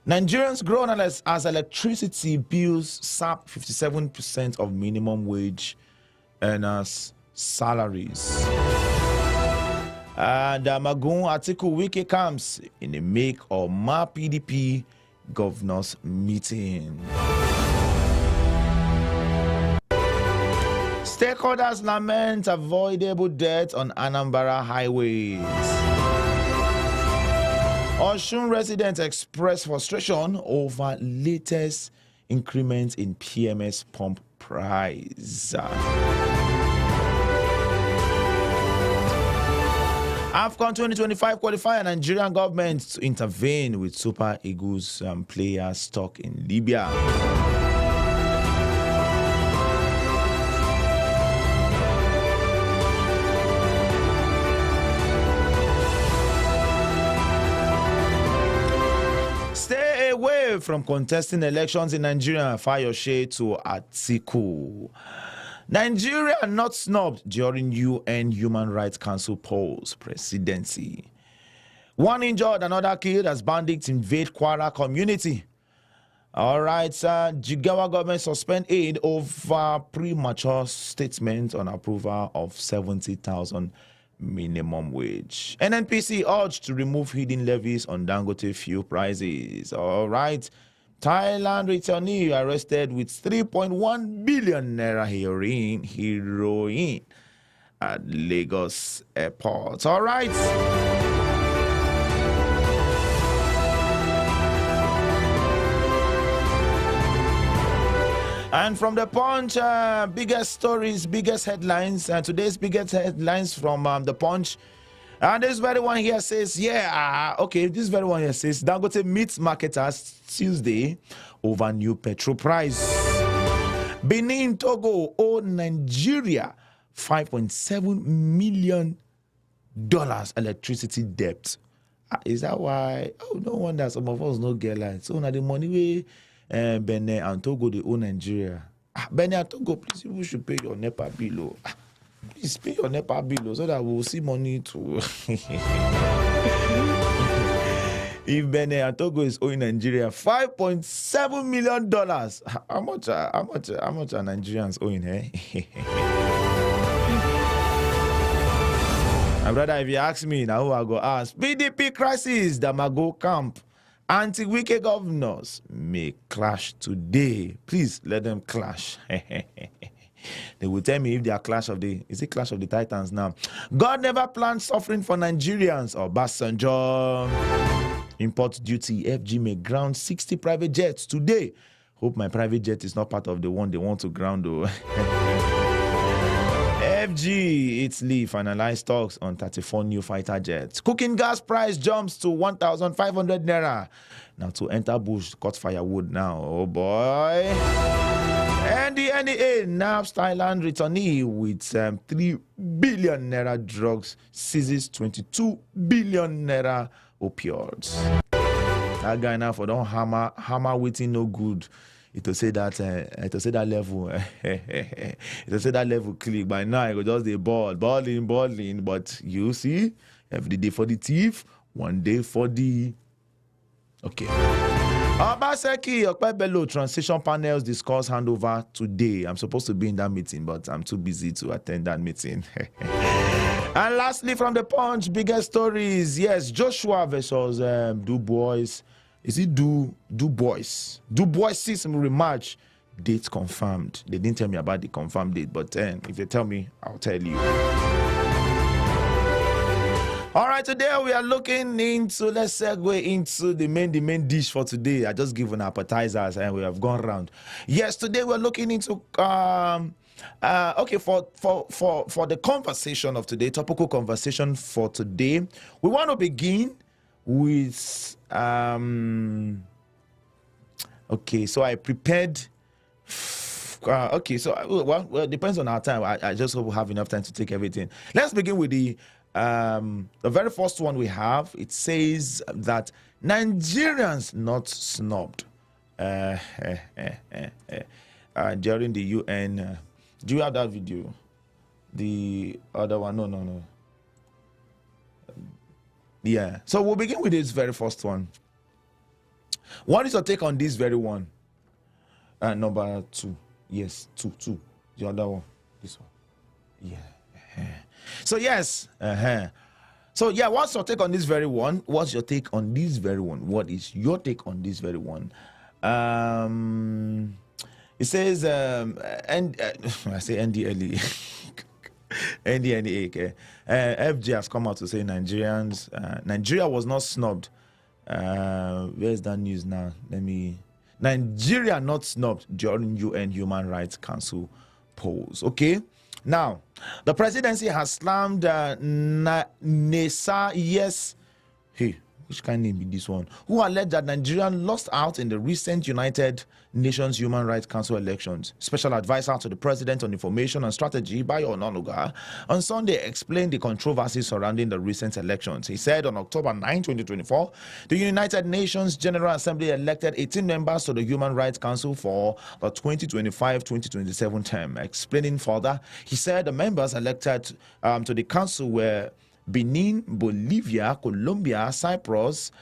Nigerians grown as electricity bills sap 57% of minimum wage earners' salaries. And Magun Atiku Wike comes in a make or ma PDP governors meeting. Stakeholders lament avoidable deaths on Anambra highways. Osun residents express frustration over latest increment in PMS pump price. AFCON 2025 qualifier, Nigerian government to intervene with Super Eagles player stuck in Libya. Stay away from contesting elections in Nigeria. Fire shade to Atiku. Nigeria not snubbed during UN Human Rights Council polls presidency. One injured, another killed as bandits invade Kwara community. All right, Jigawa government suspend aid over premature statement on approval of 70,000 minimum wage. NNPC urged to remove hidden levies on Dangote fuel prices. All right. Thailand returnee arrested with 3.1 billion naira heroin at Lagos airport. All right. And from the Punch, biggest stories, biggest headlines. Today's biggest headlines from the Punch. And this very one here says, this very one here says, Dangote meets marketers Tuesday over new petrol price. Benin, Togo owe Nigeria $5.7 million electricity debt. Is that why? Oh, no wonder some of us no get light. So now the money we Benin and Togo they owe Nigeria. Benin and Togo, please, you should pay your NEPA bill. Please pay your NEPA bill so that we'll see money to. If Benin and Togo is owing Nigeria $5.7 million, how much are Nigerians owing? My brother, if you ask me now, who I go ask? PDP crisis, Damago camp. Anti-Wike governors may clash today. Please let them clash. They will tell me if they are clash of the Titans now. God never planned suffering for Nigerians or Basanjo. Import duty, FG may ground 60 private jets today. Hope my private jet is not part of the one they want to ground though. FG, Italy finalized talks on 34 new fighter jets. Cooking gas price jumps to 1,500 naira. Now to enter bush, cut firewood now. Oh boy. And the NEA nabbed Thailand returnee with 3 billion naira drugs, seizes 22 billion naira opioids. That guy now for don't hammer waiting no good. It will say that level. It will say that level click. By now it will just the balling. But you see, every day for the thief, one day for the okay. Obaseki Okpebelo transition panels discuss handover today. I'm supposed to be in that meeting, but I'm too busy to attend that meeting. And lastly, from the Punch, biggest stories. Yes, Joshua versus Du Bois. Is it Du Bois? Du Bois system rematch. Date confirmed. They didn't tell me about the confirmed date, but if they tell me, I'll tell you. All right, today we are looking into, let's segue into the main dish for today. I just given appetizers and we have gone around. Yes, today we're looking into for the conversation of today, topical conversation for today. We want to begin with okay, so I prepared well, it depends on our time. I just hope we have enough time to take everything. Let's begin with the very first one we have. It says that Nigerians not snubbed during the UN. Do you have that video? The other one? No. Yeah. So we'll begin with this very first one. What is your take on this very one? Number 2. Yes, two. The other one. This one. Yeah. So yes. So yeah, what's your take on this very one? What's your take on this very one? What is your take on this very one? It says I say NDLE. NDNA. Okay. FJ has come out to say Nigeria was not snubbed. Where's that news now? Nigeria not snubbed during UN Human Rights Council polls. Okay. Now, the presidency has slammed Nessa Yes. Hey, which kind of name be this one? Who alleged that Nigeria lost out in the recent United Nations Human Rights Council elections. Special advisor to the President on Information and Strategy, Bayo Onanuga, on Sunday explained the controversy surrounding the recent elections. He said on October 9, 2024, the United Nations General Assembly elected 18 members to the Human Rights Council for the 2025-2027 term. Explaining further, he said the members elected to the council were Benin, Bolivia, Colombia, Cyprus,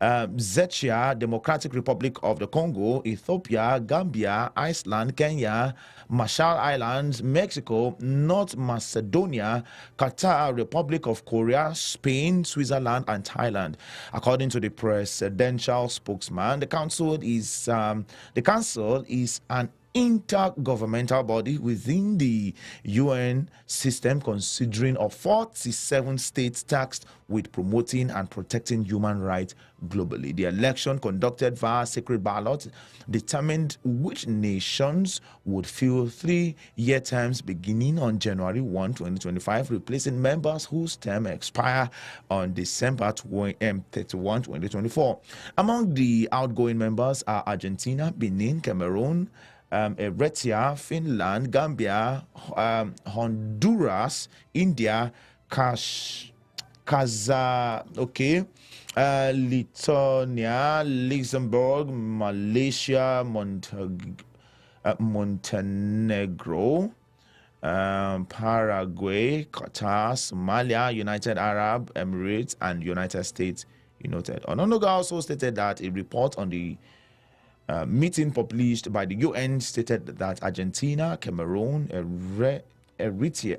Czechia, Democratic Republic of the Congo, Ethiopia, Gambia, Iceland, Kenya, Marshall Islands, Mexico, North Macedonia, Qatar, Republic of Korea, Spain, Switzerland, and Thailand. According to the presidential spokesman, the council is an intergovernmental body within the UN system, considering of 47 states tasked with promoting and protecting human rights globally. The election, conducted via secret ballot, determined which nations would fill 3-year terms beginning on January 1, 2025, replacing members whose term expire on December 31, 2024. Among the outgoing members are Argentina, Benin, Cameroon, Eritrea, Finland, Gambia, Honduras, India, Lithuania, Luxembourg, Malaysia, Montenegro, Paraguay, Qatar, Somalia, United Arab Emirates, and United States United. Ononuga also stated that a report on the meeting published by the UN stated that Argentina, Cameroon, Eritrea,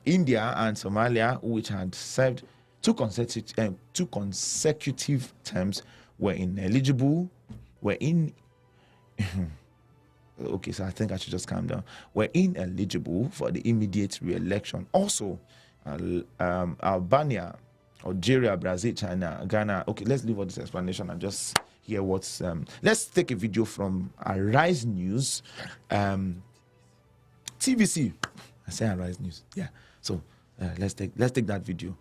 India, and Somalia, which had served two consecutive terms, were ineligible. Okay, so I think I should just calm down. Were ineligible for the immediate re-election. Also, Albania, Algeria, Brazil, China, Ghana. Okay, let's leave all this explanation and just hear what's. Let's take a video from Arise News, TVC. I say Arise News. Yeah. So let's take that video.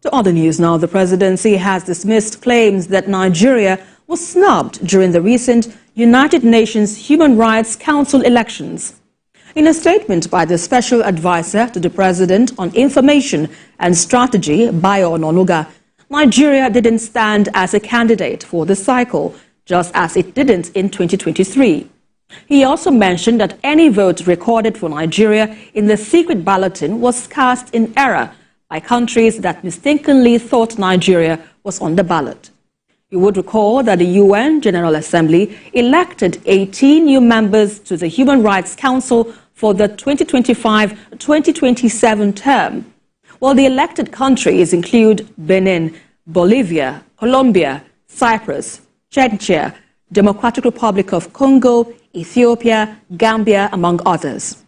To other news now, the presidency has dismissed claims that Nigeria was snubbed during the recent United Nations Human Rights Council elections. In a statement by the Special Advisor to the President on Information and Strategy, Bayo Onanuga, Nigeria didn't stand as a candidate for the cycle, just as it didn't in 2023. He also mentioned that any vote recorded for Nigeria in the secret balloting was cast in error by countries that mistakenly thought Nigeria was on the ballot. You would recall that the UN General Assembly elected 18 new members to the Human Rights Council for the 2025-2027 term. While the elected countries include Benin, Bolivia, Colombia, Cyprus, Czechia, Democratic Republic of Congo, Ethiopia, Gambia, among others.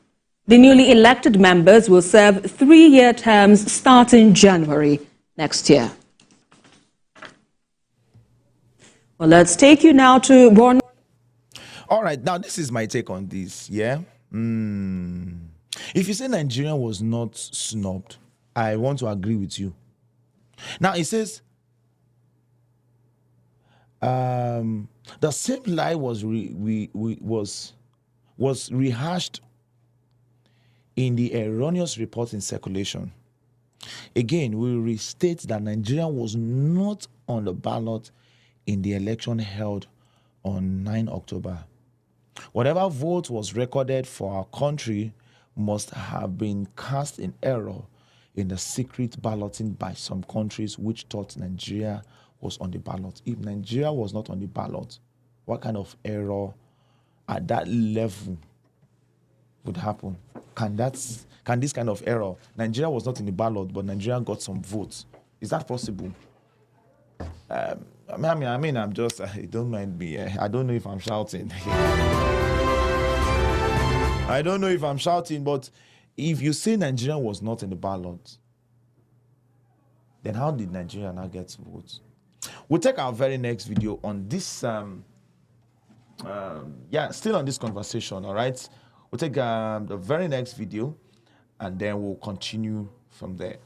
The newly elected members will serve 3-year terms starting January next year. Well, let's take you now to Borno. All right, now this is my take on this, yeah? If you say Nigeria was not snubbed, I want to agree with you. Now, it says, the same lie was rehashed in the erroneous report in circulation. Again, we restate that Nigeria was not on the ballot in the election held on 9 October. Whatever vote was recorded for our country must have been cast in error in the secret balloting by some countries which thought Nigeria was on the ballot. If Nigeria was not on the ballot, what kind of error at that level would happen? Can this kind of error, Nigeria was not in the ballot, but Nigeria got some votes? Is that possible? I mean, I'm just, don't mind me. I don't know if I'm shouting. I don't know if I'm shouting, but if you say Nigeria was not in the ballot, then how did Nigeria now get votes? We'll take our very next video on this, still on this conversation, all right? We'll take the very next video, and then we'll continue from there.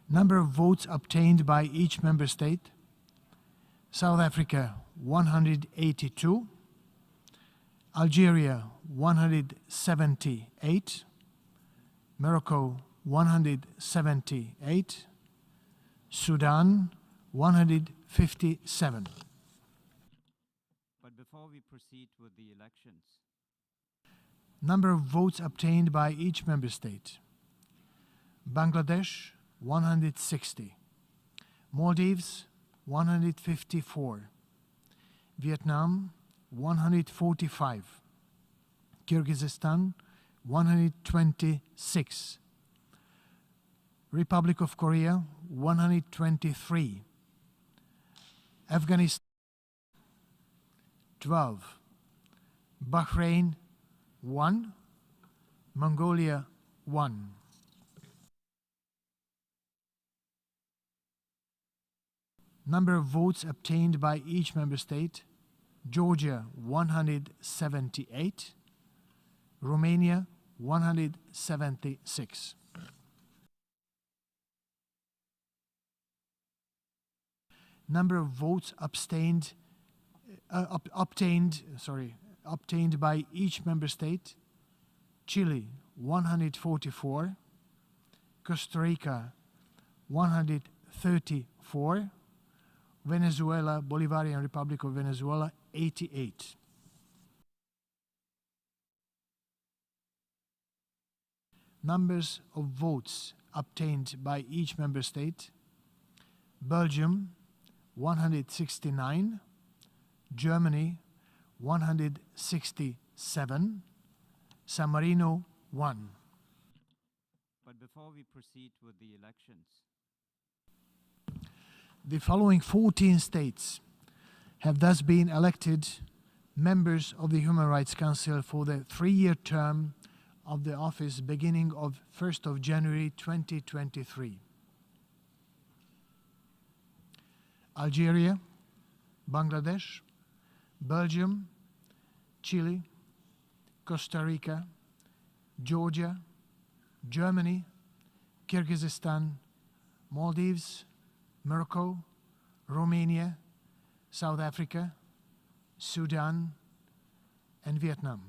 Number of votes obtained by each member state: South Africa 182, Algeria 178, Morocco 178, Sudan 157. But before we proceed with the elections, Number of votes obtained by each member state: Bangladesh 160, Maldives 154, Vietnam 145, Kyrgyzstan 126, Republic of Korea 123, Afghanistan 12, Bahrain 1, Mongolia 1. Number of votes obtained by each member state: Georgia 178, Romania 176. Number of votes obtained by each member state: Chile 144, Costa Rica 134, Venezuela, Bolivarian Republic of Venezuela 88. Numbers of votes obtained by each member state: Belgium 169, Germany 167, San Marino 1. but before we proceed with the elections, The following 14 states have thus been elected members of the Human Rights Council for the 3-year term of the office beginning of 1st of January 2023. Algeria, Bangladesh, Belgium, Chile, Costa Rica, Georgia, Germany, Kyrgyzstan, Maldives, Morocco, Romania, South Africa, Sudan, and Vietnam.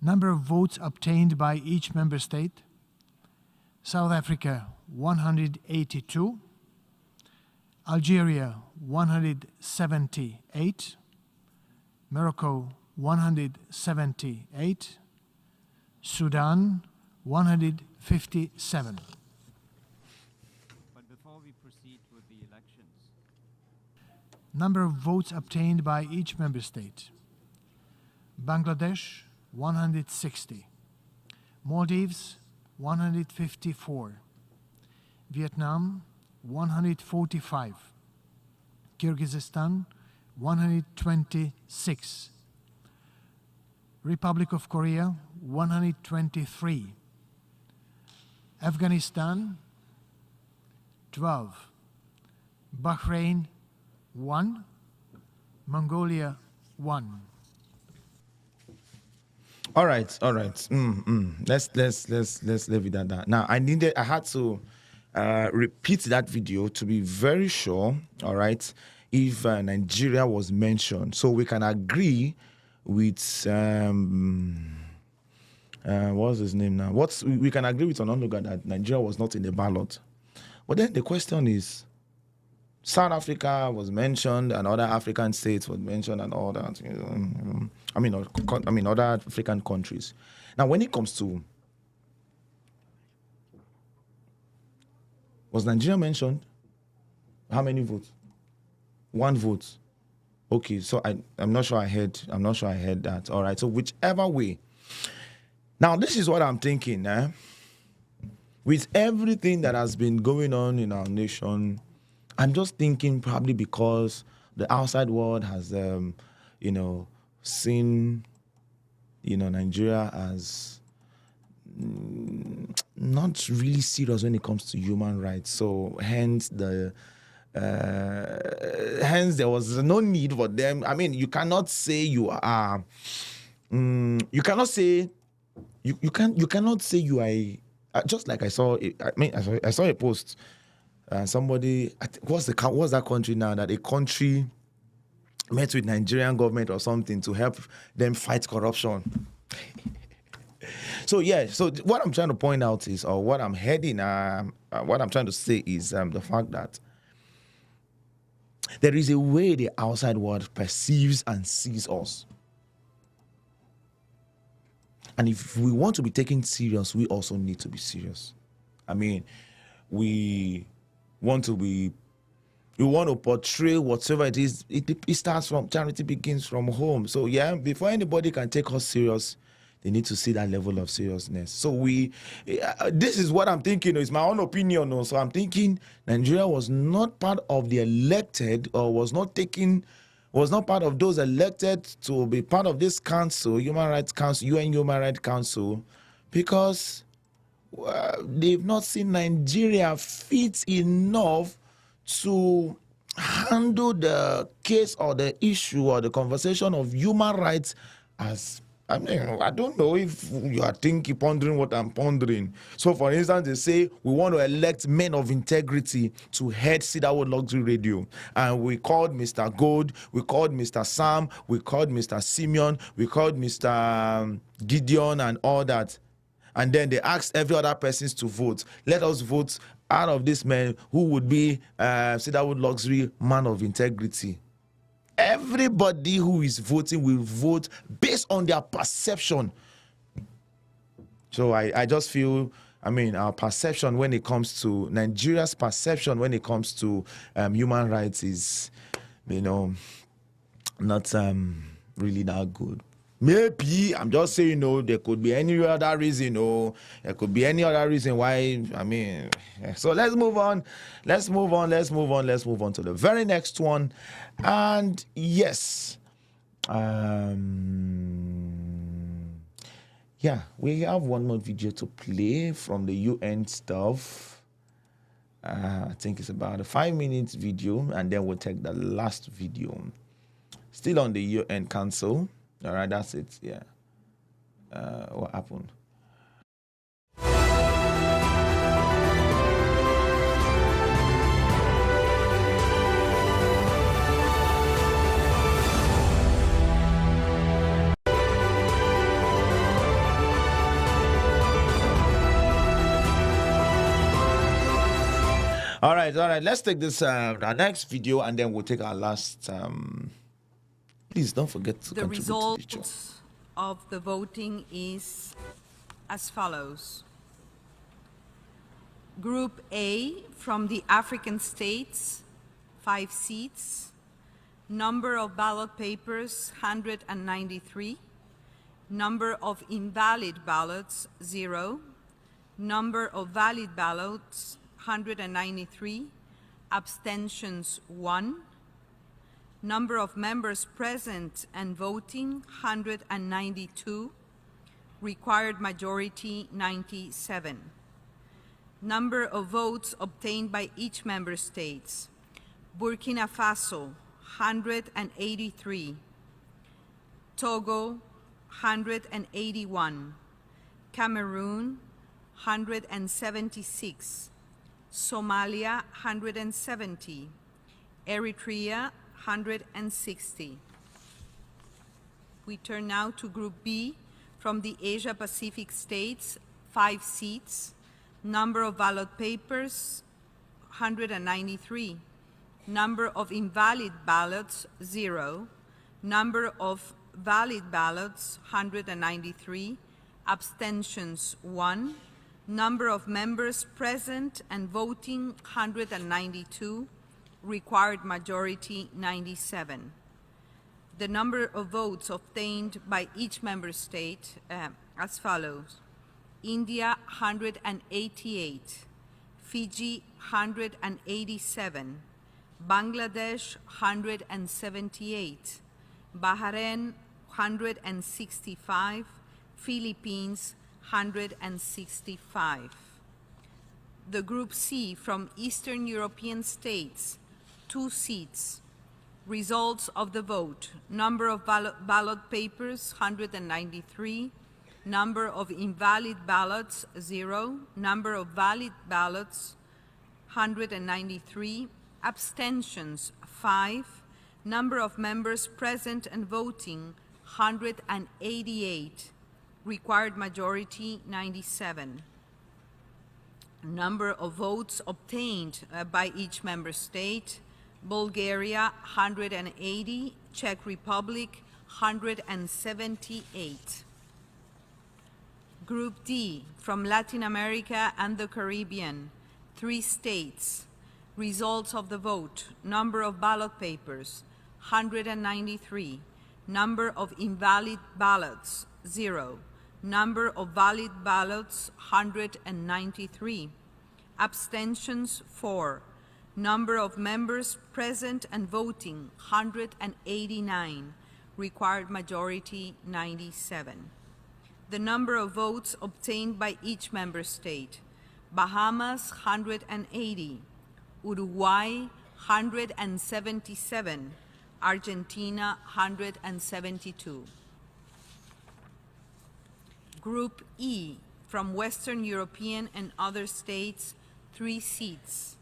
Number of votes obtained by each member state: South Africa 182, Algeria 178, Morocco 178, Sudan 157. but before we proceed with the elections, Number of votes obtained by each member state. Bangladesh, 160. Maldives, 154. Vietnam, 145. Kyrgyzstan, 126. Republic of Korea, 123. Afghanistan, 12. Bahrain, 1. Mongolia, 1. All right. Let's leave it at that. Now, I had to repeat that video to be very sure. All right, if Nigeria was mentioned, so we can agree with what's his name now? We can agree with Ononuga that Nigeria was not in the ballot. But then the question is, South Africa was mentioned, and other African states was mentioned, and all that. Other African countries. Now, when it comes to, was Nigeria mentioned? How many votes? 1 vote. Okay, so I'm not sure I heard that. All right, so whichever way. Now, this is what I'm thinking. With everything that has been going on in our nation, I'm just thinking probably because the outside world has, seen, Nigeria as not really serious when it comes to human rights. So hence there was no need for them. I mean, you cannot say you are. You cannot say you cannot say you are. Just like I saw a post. Somebody, what's that country now? That a country met with Nigerian government or something to help them fight corruption. So what I'm trying to point out is, or what I'm what I'm trying to say is the fact that there is a way the outside world perceives and sees us. And if we want to be taken serious, we also need to be serious. I mean, we want to portray whatever it is. It starts from, charity begins from home. So before anybody can take us serious, they need to see that level of seriousness. So this is what I'm thinking. It's my own opinion. So I'm thinking Nigeria was not part of the elected, or was not part of those elected to be part of this council, Human Rights Council, UN Human Rights Council, because they've not seen Nigeria fit enough to handle the case or the issue or the conversation of human rights as, I mean, I don't know if you are pondering what I'm pondering. So, for instance, they say we want to elect men of integrity to head Cedarwood Luxury Radio. And we called Mr. Gold, we called Mr. Sam, we called Mr. Simeon, we called Mr. Gideon and all that. And then they asked every other persons to vote. Let us vote out of this man who would be Cedarwood Luxury man of integrity. Everybody who is voting will vote based on their perception. So I just feel, our perception when it comes to Nigeria's perception when it comes to human rights is, not really that good. Maybe, I'm just saying, there could be any other reason, there could be any other reason why, so let's move on to the very next one. And yes, we have one more video to play from the UN stuff. I think it's about a 5-minute video, and then we'll take the last video. Still on the UN Council. All right, that's it. Yeah. What happened? All right. Let's take this our next video, and then we'll take our last. Please don't forget to contribute to the picture. The result of the voting is as follows. Group A from the African states, 5 seats. Number of ballot papers, 193. Number of invalid ballots, 0. Number of valid ballots, 193. Abstentions, 1. Number of members present and voting, 192. Required majority, 97. Number of votes obtained by each member state. Burkina Faso, 183. Togo, 181. Cameroon, 176. Somalia, 170. Eritrea, 160. We turn now to Group B from the Asia Pacific states, 5 seats. Number of ballot papers, 193. Number of invalid ballots, 0. Number of valid ballots, 193. Abstentions, 1. Number of members present and voting, 192. Required majority, 97. The number of votes obtained by each member state as follows. India, 188. Fiji, 187. Bangladesh, 178. Bahrain, 165. Philippines, 165. The Group C from Eastern European states, 2 seats. Results of the vote. Number of ballot papers, 193. Number of invalid ballots, 0. Number of valid ballots, 193. Abstentions, 5. Number of members present and voting, 188. Required majority, 97. Number of votes obtained by each member state. Bulgaria, 180. Czech Republic, 178. Group D, from Latin America and the Caribbean, 3 states. Results of the vote. Number of ballot papers, 193. Number of invalid ballots, 0. Number of valid ballots, 193. Abstentions, 4. Number of members present and voting, 189. Required majority, 97. The number of votes obtained by each member state. Bahamas, 180. Uruguay, 177. Argentina, 172. Group E, from Western European and other states, 3 seats.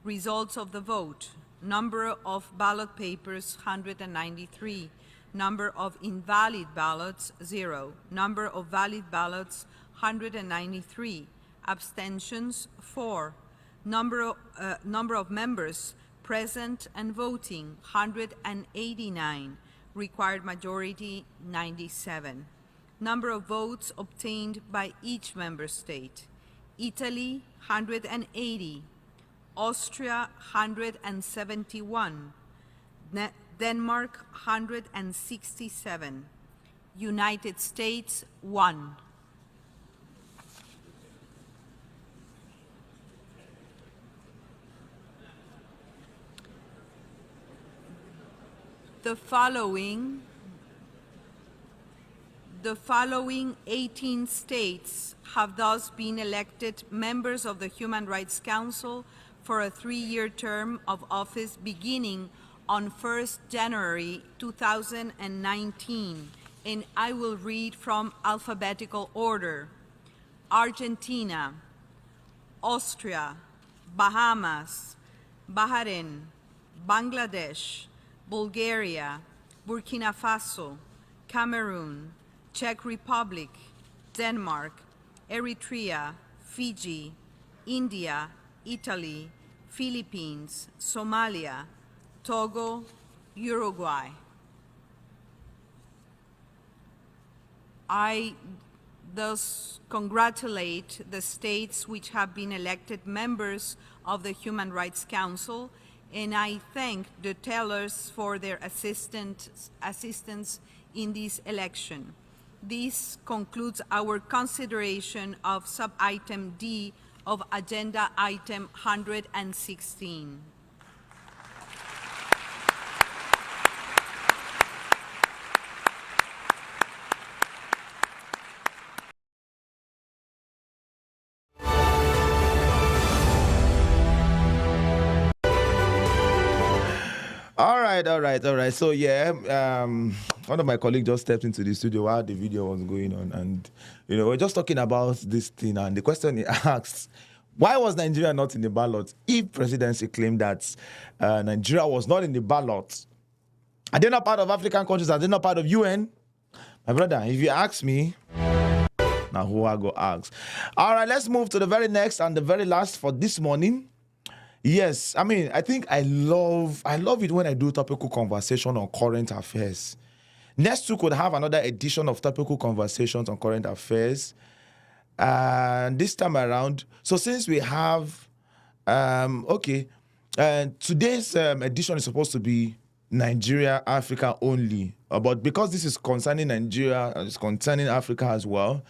Results of the vote. Number of ballot papers, 193. Number of invalid ballots, 0. Number of valid ballots, 193. Abstentions, 4. Number of members present and voting, 189. Required majority, 97. Number of votes obtained by each member state. Italy, 180. Austria, 171. Denmark, 167. United States, 1. The following 18 states have thus been elected members of the Human Rights Council for a 3-year term of office beginning on 1st January 2019, and I will read from alphabetical order. Argentina, Austria, Bahamas, Bahrain, Bangladesh, Bulgaria, Burkina Faso, Cameroon, Czech Republic, Denmark, Eritrea, Fiji, India, Italy, Philippines, Somalia, Togo, Uruguay. I thus congratulate the states which have been elected members of the Human Rights Council and I thank the tellers for their assistance in this election. This concludes our consideration of sub-item D of agenda item 116. All right. So yeah, one of my colleagues just stepped into the studio while the video was going on, and we're just talking about this thing, and the question he asks, why was Nigeria not in the ballot? If presidency claimed that Nigeria was not in the ballot, are they not part of African countries? Are they not part of UN? My brother, if you ask me, now who I go ask? All right, let's move to the very next and the very last for this morning. Yes, I mean, I think I love it when I do topical conversation on current affairs. Next week we'll have another edition of topical conversations on current affairs. And this time around, so since we have, today's edition is supposed to be Nigeria, Africa only. But because this is concerning Nigeria, it's concerning Africa as well.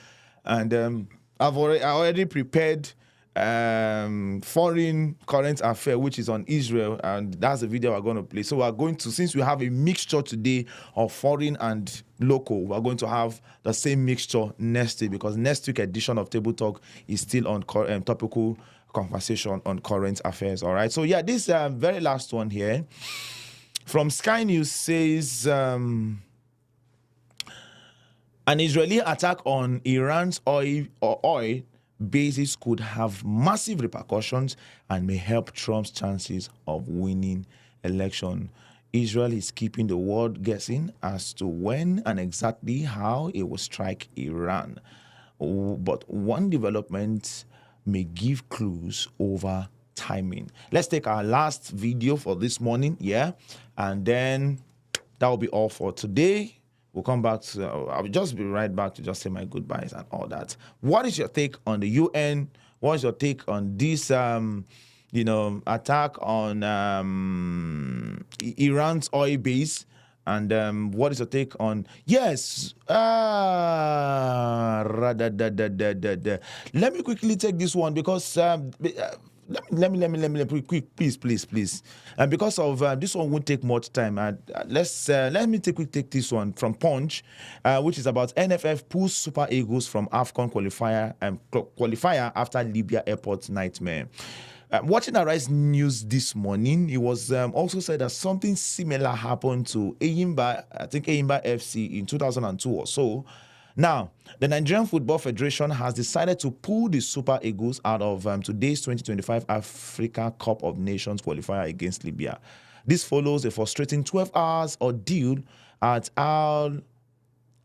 And I already prepared foreign current affair, which is on Israel, and that's the video we're going to play. So we're going to, since we have a mixture today of foreign and local, we're going to have the same mixture next week, because next week edition of Table Talk is still on topical conversation on current affairs. All right, so yeah, this very last one here from Sky News says an Israeli attack on Iran's oil bases could have massive repercussions and may help Trump's chances of winning election. Israel is keeping the world guessing as to when and exactly how it will strike Iran. But one development may give clues over timing. Let's take our last video for this morning, and then that will be all for today. We'll come back to, I'll just be right back to just say my goodbyes and all that. What is your take on the UN? What is your take on this, attack on Iran's oil base? And what is your take on, yes, let me quickly take this one because let me quick, please. And because of this one won't take much time. Let me take this one from Punch, which is about NFF pulls Super Eagles from AFCON qualifier after Libya airport nightmare. Watching Arise News this morning, it was also said that something similar happened to Eyimba FC in 2002 or so. Now, the Nigerian Football Federation has decided to pull the Super Eagles out of today's 2025 Africa Cup of Nations qualifier against Libya. This follows a frustrating 12-hour ordeal at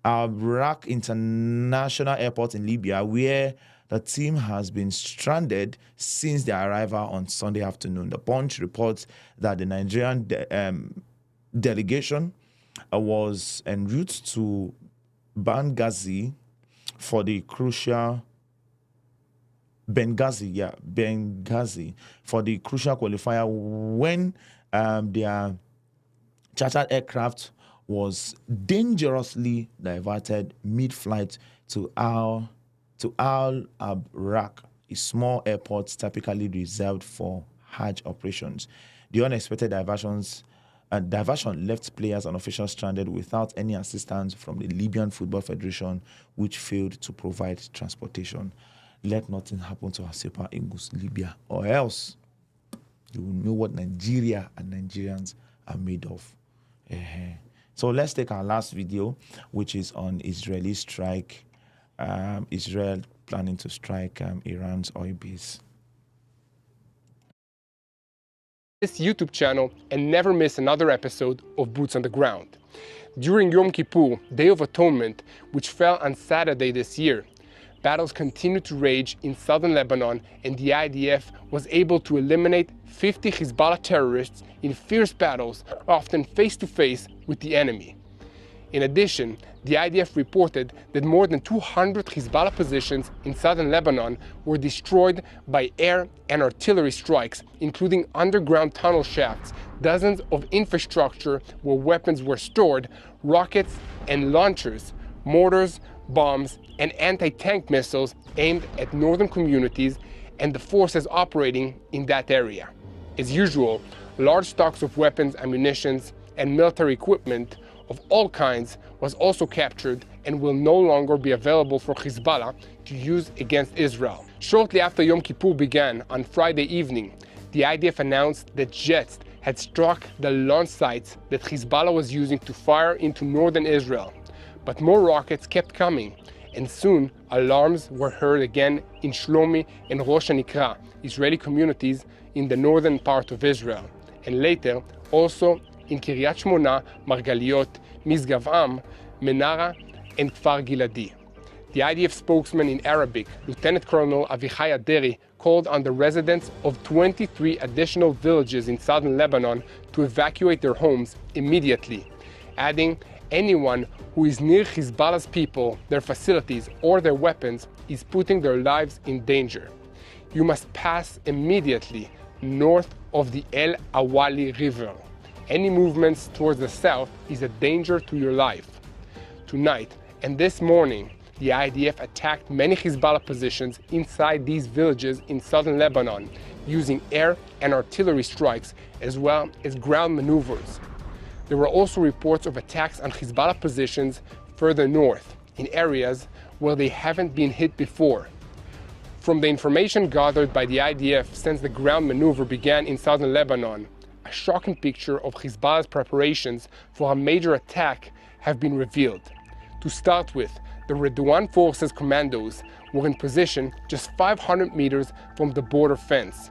Al-Rak International Airport in Libya, where the team has been stranded since their arrival on Sunday afternoon. The Punch reports that the Nigerian delegation was en route to Benghazi for the crucial qualifier when their chartered aircraft was dangerously diverted mid-flight to Al-Rak, a small airport typically reserved for Hajj operations. The unexpected diversion left players and officials stranded without any assistance from the Libyan Football Federation, which failed to provide transportation. Let nothing happen to our Super Eagles Libya, or else you will know what Nigeria and Nigerians are made of. So let's take our last video, which is on Israeli strike. Israel planning to strike Iran's oil base. This YouTube channel and never miss another episode of Boots on the Ground. During Yom Kippur, Day of Atonement, which fell on Saturday this year, battles continued to rage in southern Lebanon, and the IDF was able to eliminate 50 Hezbollah terrorists in fierce battles, often face-to-face with the enemy. In addition, the IDF reported that more than 200 Hezbollah positions in southern Lebanon were destroyed by air and artillery strikes, including underground tunnel shafts, dozens of infrastructure where weapons were stored, rockets and launchers, mortars, bombs, and anti-tank missiles aimed at northern communities and the forces operating in that area. As usual, large stocks of weapons, ammunition, and military equipment of all kinds was also captured and will no longer be available for Hezbollah to use against Israel. Shortly after Yom Kippur began on Friday evening, the IDF announced that jets had struck the launch sites that Hezbollah was using to fire into northern Israel. But more rockets kept coming, and soon alarms were heard again in Shlomi and Rosh Hanikra, Israeli communities in the northern part of Israel, and later also in Kiryat Shmona, Margaliot, Misgav Am, Menara, and Kfar Giladi. The IDF spokesman in Arabic, Lieutenant Colonel Avichai Aderi, called on the residents of 23 additional villages in southern Lebanon to evacuate their homes immediately, adding, anyone who is near Hezbollah's people, their facilities, or their weapons is putting their lives in danger. You must pass immediately north of the El Awali River. Any movements towards the south is a danger to your life. Tonight and this morning, the IDF attacked many Hezbollah positions inside these villages in southern Lebanon, using air and artillery strikes as well as ground maneuvers. There were also reports of attacks on Hezbollah positions further north, in areas where they haven't been hit before. From the information gathered by the IDF since the ground maneuver began in southern Lebanon, a shocking picture of Hezbollah's preparations for a major attack have been revealed. To start with, the Redouan Forces commandos were in position just 500 meters from the border fence.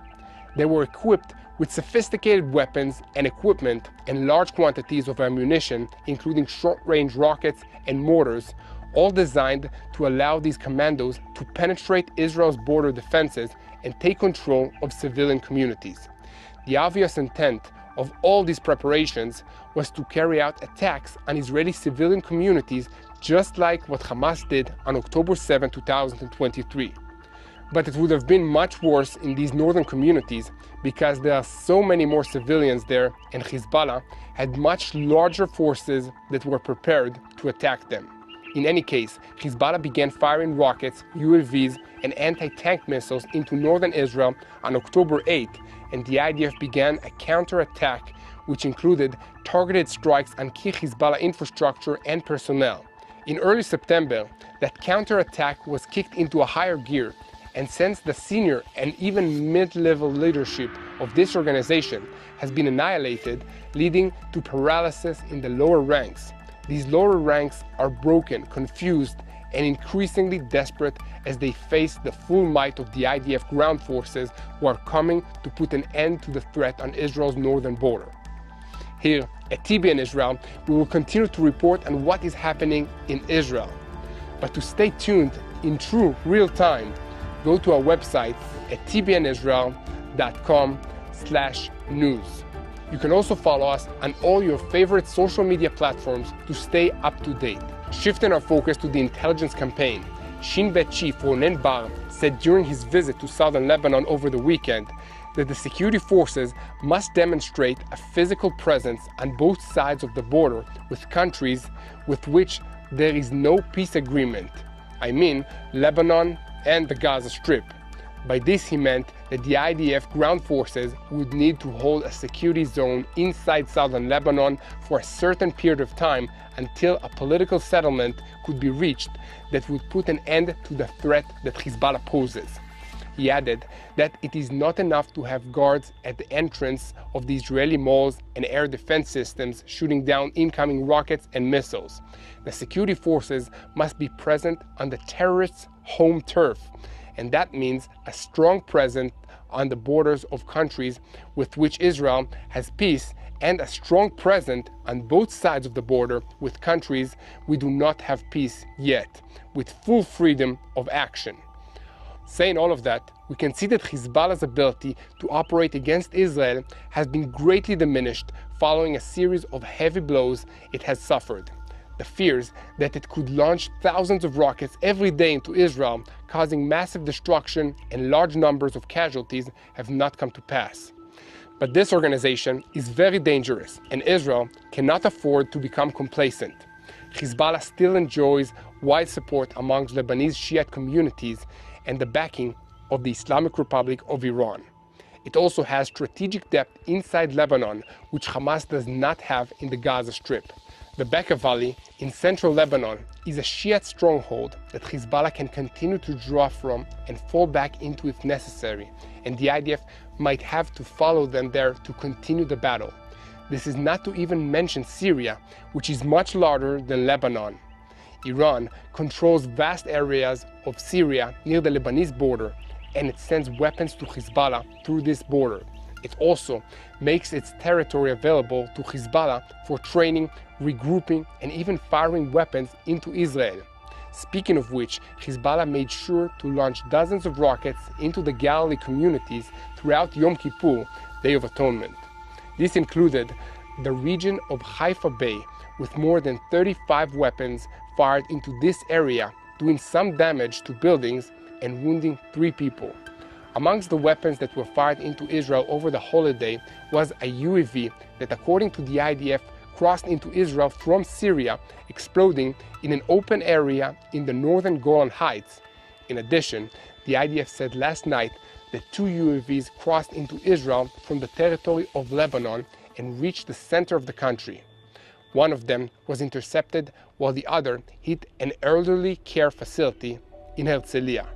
They were equipped with sophisticated weapons and equipment and large quantities of ammunition, including short-range rockets and mortars, all designed to allow these commandos to penetrate Israel's border defenses and take control of civilian communities. The obvious intent of all these preparations was to carry out attacks on Israeli civilian communities, just like what Hamas did on October 7, 2023. But it would have been much worse in these northern communities because there are so many more civilians there, and Hezbollah had much larger forces that were prepared to attack them. In any case, Hezbollah began firing rockets, UAVs, and anti-tank missiles into northern Israel on October 8, and the IDF began a counter-attack which included targeted strikes on key Hezbollah infrastructure and personnel. In early September, that counter-attack was kicked into a higher gear, and since the senior and even mid-level leadership of this organization has been annihilated, leading to paralysis in the lower ranks. These lower ranks are broken, confused, and increasingly desperate as they face the full might of the IDF ground forces who are coming to put an end to the threat on Israel's northern border. Here at TBN Israel, we will continue to report on what is happening in Israel. But to stay tuned in true real time, go to our website at tbnisrael.com/news. You can also follow us on all your favorite social media platforms to stay up to date. Shifting our focus to the intelligence campaign, Shin Bet Chief Ronen Bar said during his visit to southern Lebanon over the weekend that the security forces must demonstrate a physical presence on both sides of the border with countries with which there is no peace agreement. I mean Lebanon and the Gaza Strip. By this he meant that the IDF ground forces would need to hold a security zone inside southern Lebanon for a certain period of time until a political settlement could be reached that would put an end to the threat that Hezbollah poses. He added that it is not enough to have guards at the entrance of the Israeli malls and air defense systems shooting down incoming rockets and missiles. The security forces must be present on the terrorists' home turf, and that means a strong presence on the borders of countries with which Israel has peace, and a strong presence on both sides of the border with countries we do not have peace yet, with full freedom of action. Saying all of that, we can see that Hezbollah's ability to operate against Israel has been greatly diminished following a series of heavy blows it has suffered. The The fears that it could launch thousands of rockets every day into Israel, causing massive destruction and large numbers of casualties, have not come to pass. But this organization is very dangerous, and Israel cannot afford to become complacent. Hezbollah still enjoys wide support amongst Lebanese Shiite communities and the backing of the Islamic Republic of Iran. It also has strategic depth inside Lebanon, which Hamas does not have in the Gaza Strip. The Bekaa Valley in central Lebanon is a Shiite stronghold that Hezbollah can continue to draw from and fall back into if necessary, and the IDF might have to follow them there to continue the battle. This is not to even mention Syria, which is much larger than Lebanon. Iran controls vast areas of Syria near the Lebanese border, and it sends weapons to Hezbollah through this border. It also makes its territory available to Hezbollah for training, regrouping, and even firing weapons into Israel. Speaking of which, Hezbollah made sure to launch dozens of rockets into the Galilee communities throughout Yom Kippur, Day of Atonement. This included the region of Haifa Bay, with more than 35 weapons fired into this area, doing some damage to buildings and wounding 3 people. Amongst the weapons that were fired into Israel over the holiday was a UAV that, according to the IDF, crossed into Israel from Syria, exploding in an open area in the northern Golan Heights. In addition, the IDF said last night that 2 UAVs crossed into Israel from the territory of Lebanon and reached the center of the country. One of them was intercepted while the other hit an elderly care facility in Herzliya.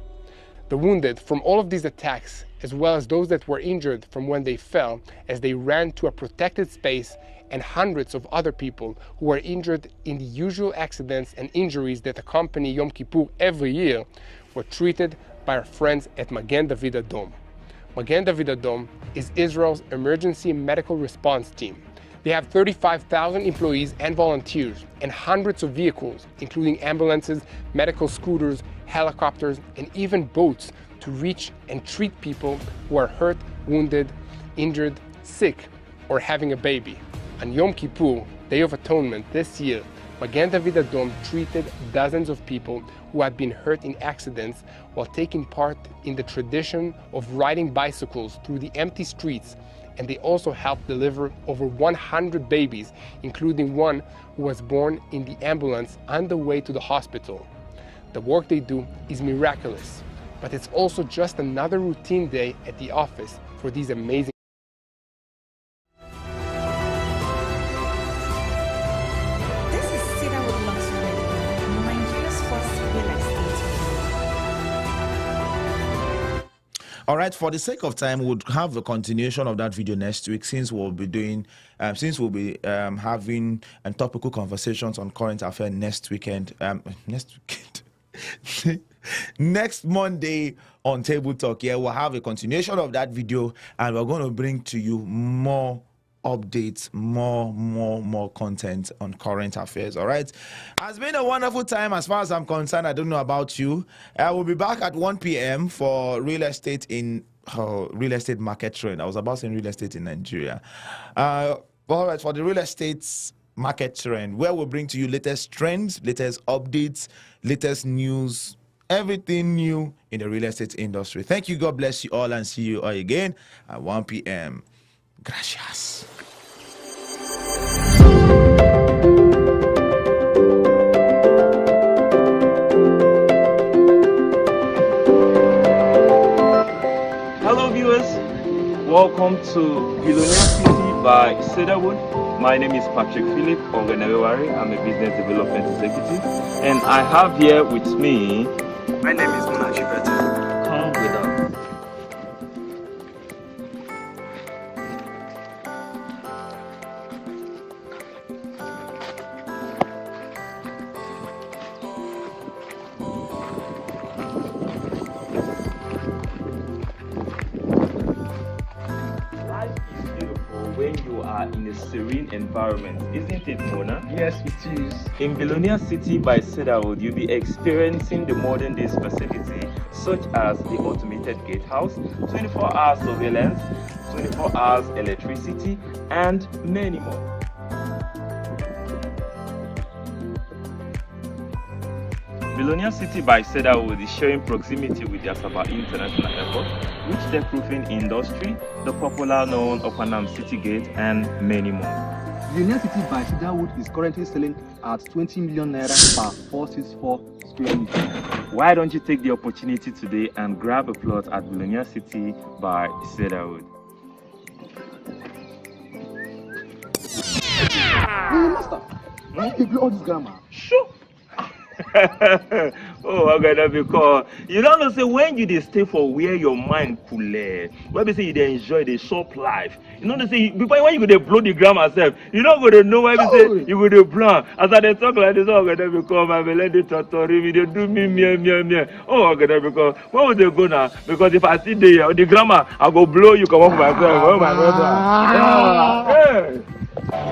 The wounded from all of these attacks, as well as those that were injured from when they fell as they ran to a protected space, and hundreds of other people who were injured in the usual accidents and injuries that accompany Yom Kippur every year, were treated by our friends at Magen David Adom. Magen David Adom is Israel's emergency medical response team. They have 35,000 employees and volunteers and hundreds of vehicles, including ambulances, medical scooters, helicopters, and even boats to reach and treat people who are hurt, wounded, injured, sick, or having a baby. On Yom Kippur, Day of Atonement this year, Magen David Adom treated dozens of people who had been hurt in accidents while taking part in the tradition of riding bicycles through the empty streets, and they also helped deliver over 100 babies, including one who was born in the ambulance on the way to the hospital. The work they do is miraculous, but it's also just another routine day at the office for these amazing. This is Cedarwood Luxury, Nigeria's first real estate. All right, for the sake of time, we'll have a continuation of that video next week, since we'll be doing, having topical conversations on current affairs next weekend. Next Monday on Table Talk. Yeah, we'll have a continuation of that video, and we're going to bring to you more updates, more content on current affairs. All right, has been a wonderful time as far as I'm concerned. I don't know about you. I will be back at 1 p.m. for real estate market trend. I was about saying real estate in Nigeria. All right, for the real estate market trend, where we'll bring to you latest trends, latest updates, latest news, everything new in the real estate industry. Thank you. God bless you all, and see you all again at 1 p.m. Gracias. Hello viewers, welcome to Billionaire City by Cedarwood. My name is Patrick Philip Ongenewari. I'm a business development executive, and I have here with me. My name is Munachi Beta. Come with us. When you are in a serene environment, isn't it, Mona? Yes, it is. In Billionaire City by Cedarwood, you'll be experiencing the modern day facility such as the automated gatehouse, 24-hour surveillance, 24 hours electricity, and many more. Millionaire City by Cedarwood is sharing proximity with the Asaba International Airport, rich tech-proofing industry, the popular known Opanam City Gate, and many more. Millionaire City by Cedarwood is currently selling at 20 million naira per 464 square meters. Why don't you take the opportunity today and grab a plot at Millionaire City by Cedarwood? Hey, master, why you play all this grammar? Sure. Oh, okay, because you don't know, say when you dey stay for where your mind cool, where they say you dey enjoy the shop life. You know, they say before when you go dey blow the grammar self, you don't go to know why they say you go dey blow. As I dey talk like this, oh, okay, because my melody totori, we dey do me. Oh, okay, because where would they go now? Because if I see the grammar, I go blow you come up myself. Oh my brother. Yeah.